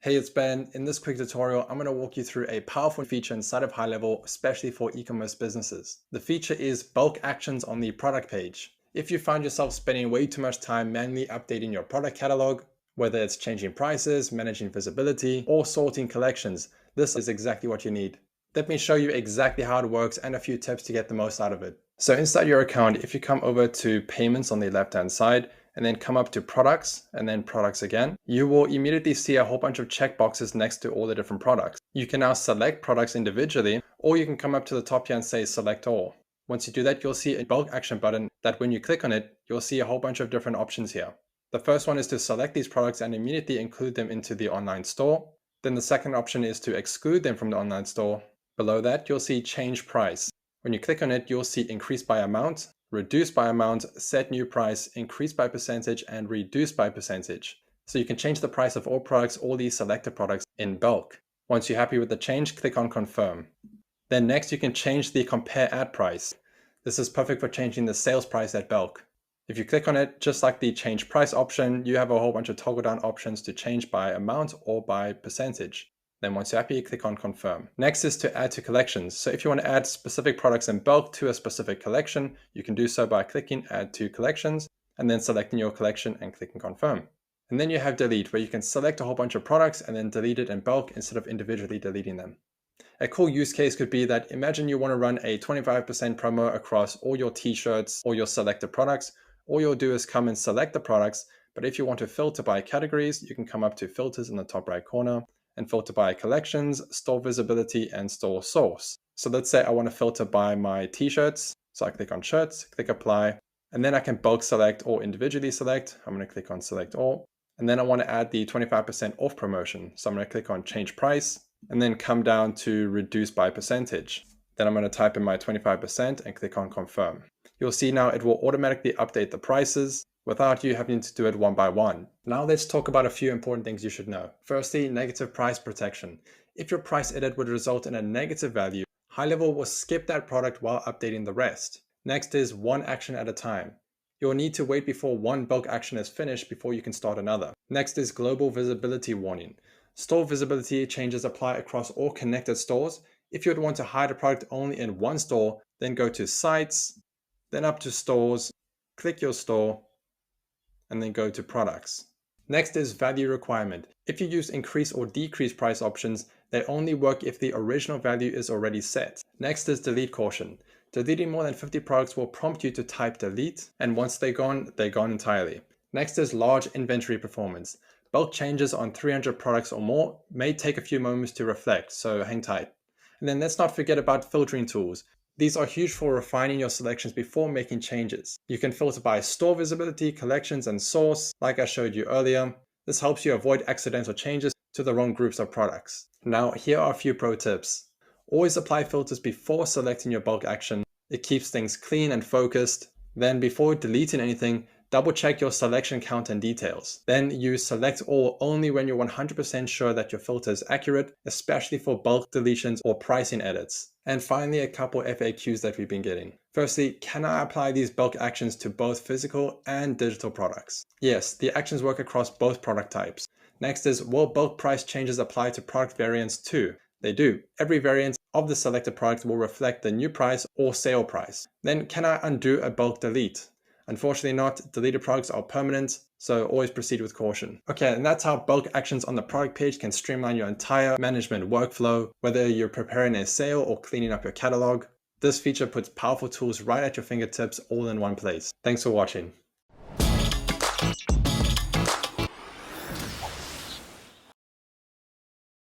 Hey, it's Ben. In this quick tutorial, I'm going to walk you through a powerful feature inside of HighLevel, especially for e-commerce businesses. The feature is bulk actions on the product page. If you find yourself spending way too much time manually updating your product catalog, whether it's changing prices, managing visibility, or sorting collections, this is exactly what you need. Let me show you exactly how it works and a few tips to get the most out of it. So inside your account, if you come over to payments on the left-hand side, and then come up to products and then products again, you will immediately see a whole bunch of checkboxes next to all the different products. You can now select products individually, or you can come up to the top here and say select all. Once you do that, you'll see a bulk action button that when you click on it, you'll see a whole bunch of different options here. The first one is to select these products and immediately include them into the online store. Then the second option is to exclude them from the online store. Below that, you'll see change price. When you click on it, you'll see increase by amount, reduce by amount, set new price, increase by percentage, and reduce by percentage. So you can change the price of all products, all these selected products in bulk. Once you're happy with the change, click on confirm. Then next you can change the compare ad price. This is perfect for changing the sales price at bulk. If you click on it, just like the change price option, you have a whole bunch of toggle down options to change by amount or by percentage. Then once you're happy, click on confirm. Next is to add to collections. So if you want to add specific products in bulk to a specific collection, you can do so by clicking add to collections and then selecting your collection and clicking confirm. And then you have delete, where you can select a whole bunch of products and then delete it in bulk instead of individually deleting them. A cool use case could be that imagine you want to run a 25% promo across all your t-shirts or your selected products. All you'll do is come and select the products, but if you want to filter by categories, you can come up to filters in the top right corner and filter by collections, store visibility, and store source. So let's say I want to filter by my t-shirts. So I click on shirts, click apply, and then I can bulk select or individually select. I'm going to click on select all. And then I want to add the 25% off promotion. So I'm going to click on change price and then come down to reduce by percentage. Then I'm going to type in my 25% and click on confirm. You'll see now it will automatically update the prices without you having to do it one by one. Now let's talk about a few important things you should know. Firstly, negative price protection. If your price edit would result in a negative value, HighLevel will skip that product while updating the rest. Next is one action at a time. You'll need to wait before one bulk action is finished before you can start another. Next is global visibility warning. Store visibility changes apply across all connected stores. If you would want to hide a product only in one store, then go to sites, then up to stores, click your store, and then go to products. Next is value requirement. If you use increase or decrease price options, they only work if the original value is already set. Next is delete caution. Deleting more than 50 products will prompt you to type delete, and once they're gone entirely. Next is large inventory performance. Bulk changes on 300 products or more may take a few moments to reflect, so hang tight. And then let's not forget about filtering tools. These are huge for refining your selections before making changes. You can filter by store visibility, collections, and source, like I showed you earlier. This helps you avoid accidental changes to the wrong groups of products. Now, here are a few pro tips. Always apply filters before selecting your bulk action. It keeps things clean and focused. Then before deleting anything, double check your selection count and details. Then use select all only when you're 100% sure that your filter is accurate, especially for bulk deletions or pricing edits. And finally, a couple FAQs that we've been getting. Firstly, can I apply these bulk actions to both physical and digital products? Yes, the actions work across both product types. Next is, will bulk price changes apply to product variants too? They do. Every variant of the selected product will reflect the new price or sale price. Then can I undo a bulk delete? Unfortunately not, deleted products are permanent, so always proceed with caution. Okay, and that's how bulk actions on the product page can streamline your entire management workflow, whether you're preparing a sale or cleaning up your catalog. This feature puts powerful tools right at your fingertips all in one place. Thanks for watching.